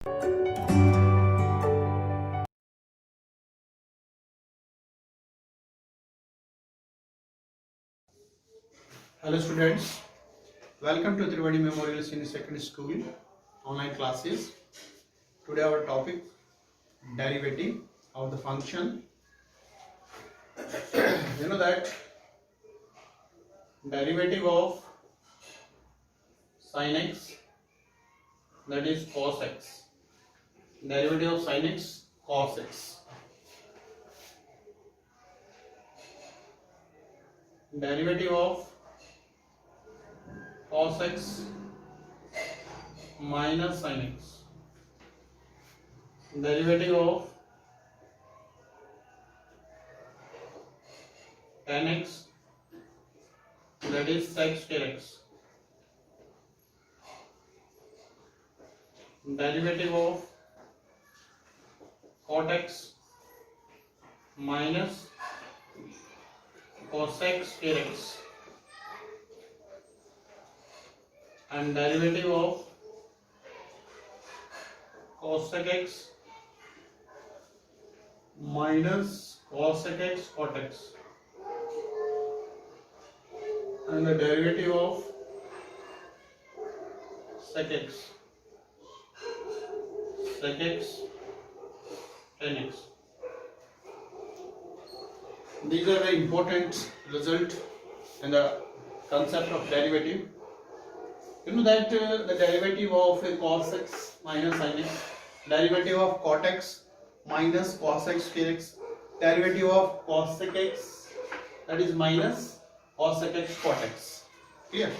Hello students, welcome to Trivedi Memorial Senior Secondary School online classes. Today our topic derivative of the function. You know that derivative of sin x, that is cos x. Derivative of sin x cos x. Derivative of cos x minus sin x. Derivative of tan x, that is sec square x. Derivative of cot x minus cosec square x, and derivative of cosec x minus cosec x cot x, and the derivative of sec x tan x. These are very important result in the concept of derivative. You know that the derivative of cos x minus sin x, derivative of cot x minus cos x square x, derivative of cosec x, that is minus cosec x cot x. Clear?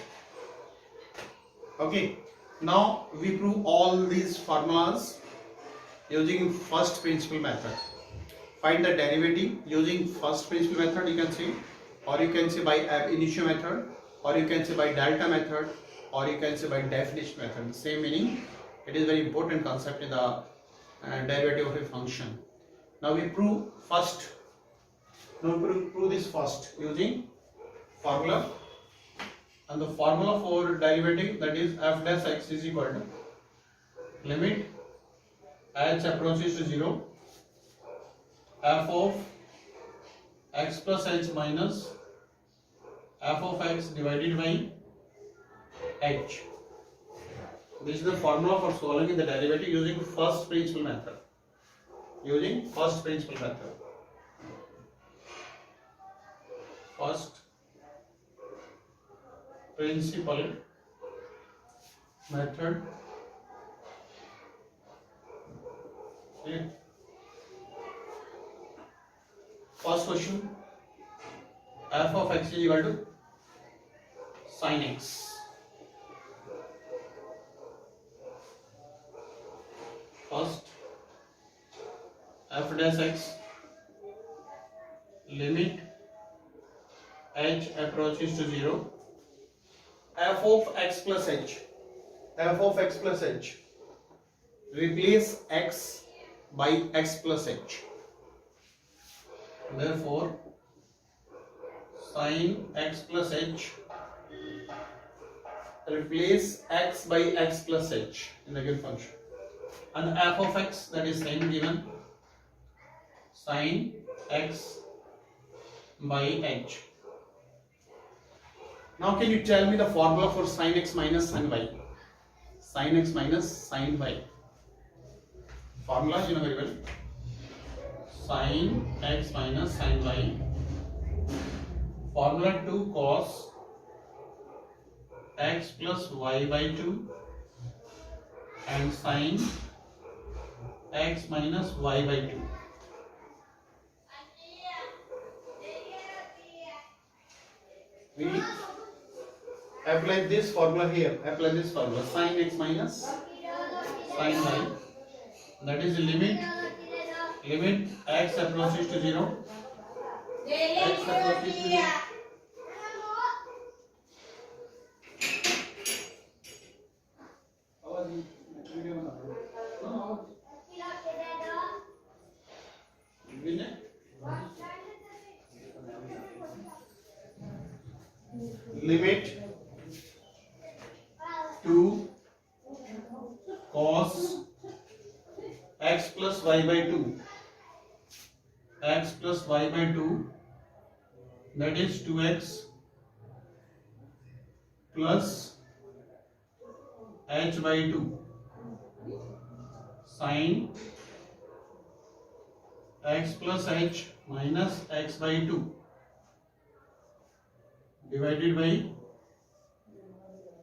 Okay. Now we prove all these formulas using first principle method. Find the derivative using first principle method, you can see, or you can say by ab initio method, or you can say by delta method, or you can say by definition method. Same meaning. It is very important concept in the derivative of a function. Now we prove first. Now prove this first using formula, and the formula for derivative, that is f dash x is equal to limit h approaches to 0 f of x plus h minus f of x divided by h. This is the formula for solving the derivative using first principle method. Using first principle method. First principle method. Okay. First question, f of x is equal to sin x. First, f dash x limit h approaches to 0 f of x plus h, f of x plus h, replace x by x plus h. Therefore, sin x plus h replace x by x plus h in the given function, and f of x, that is same given, sin x by h. Now can you tell me the formula for sin x minus sin y? Sin x minus sin y. Formula you know very well. Sin x minus sin y. Formula 2 cos x plus y by 2 and sin x minus y by 2. We apply this formula here. Apply this formula. Sin x minus sin y. That is the limit x approaches to 0. X approaches to 0. Limit 2 cos x plus y by 2, x plus y by 2, that is 2x plus h by 2 sin x plus h minus x by 2 divided by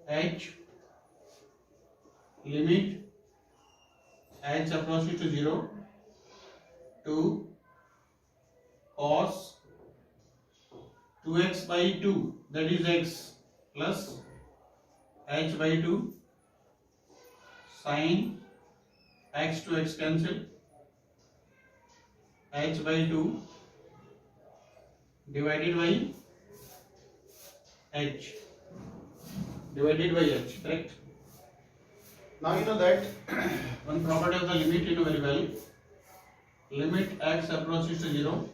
h, limit h approaches to 0 to cos 2x by 2, that is x, plus h by 2 sin x to x cancel, h by 2 divided by h, correct? Now you know that one property of the limit you know very well. Limit x approaches to 0,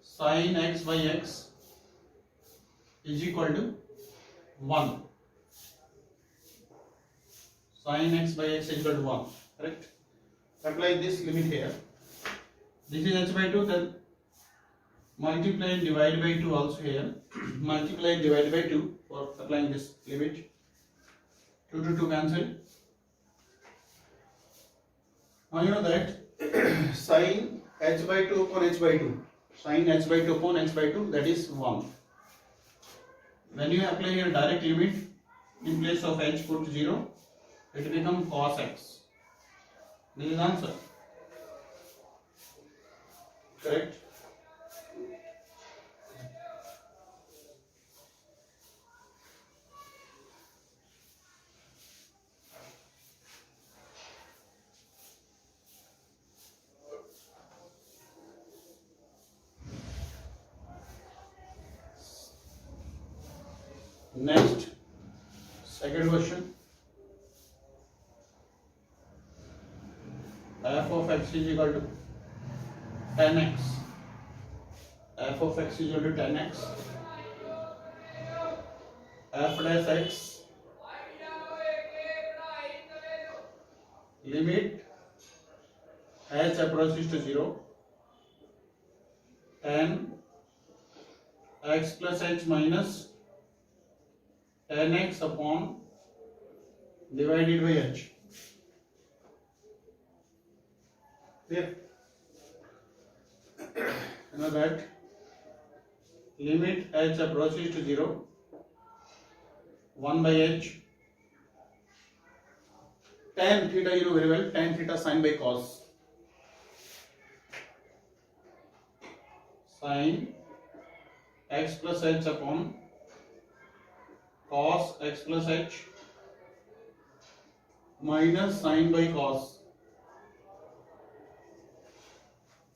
sin x by x is equal to 1. Sin x by x is equal to 1, correct? Apply this limit here. This is h by 2, then multiply and divide by 2 also here. Multiply and divide by 2 for applying this limit. 2 to 2 cancel. Now you know that sin h by 2 upon h by 2, sin h by 2 upon h by 2, that is 1. When you apply your direct limit, in place of h put 0, it becomes cos x. This is answer, correct? Next, second question. F of x is equal to 10x. F of x is equal to 10x. F dash x limit h approaches to 0, 10 x plus h minus 10x upon divided by h. Clear? You know that limit h approaches to 0, 1 by h, tan theta you know very well, tan theta sin by cos. Sin x plus h upon cos x plus h minus sin by cos.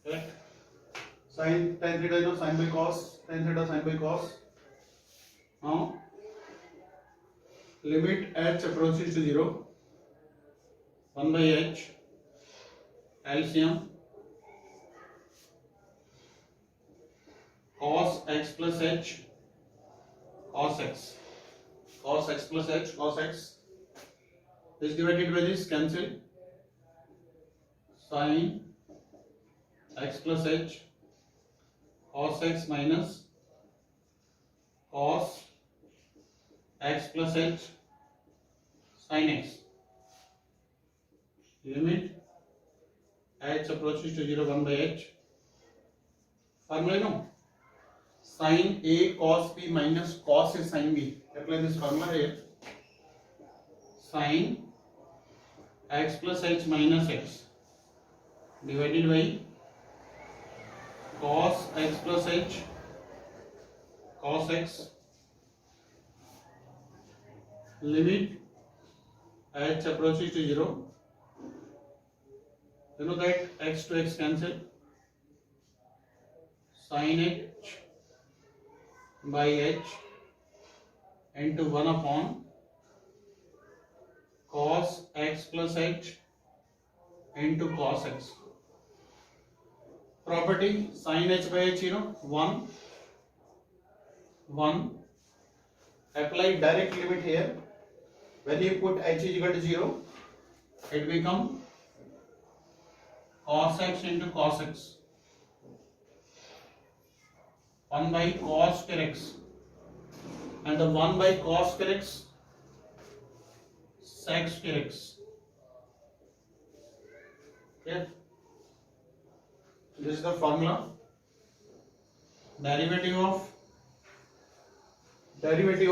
Correct? Sin tan theta you know sin by cos, tan theta sin by cos. Now limit h approaches to 0, 1 by h, LCM cos x plus h, cos x, cos x plus h, cos x, this divided by this cancel, sin x plus h, cos x minus cos x plus h, sin x, limit h approaches to 0, 1 by h. Formula you know, sin a cos b minus cos a sin b. Apply this formula here. Sin x plus h minus x divided by cos x plus h, cos x, limit h approaches to 0. You know that x to x cancel, sin h by h into 1 upon cos x plus h into cos x. Property sin h by h, you know, 1. Apply direct limit here. When you put h is equal to 0, it becomes cos x into cos x, 1 by cos square x, and the 1 by cos square x sec square x. Okay, this is the formula. Derivative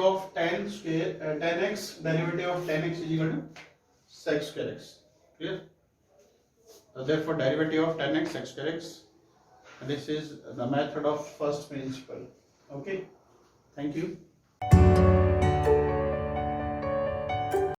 of tan square tan x, derivative of tan x is equal to sec square x. Clear? So therefore derivative of tan x sec square x. This is the method of first principle. Okay, thank you.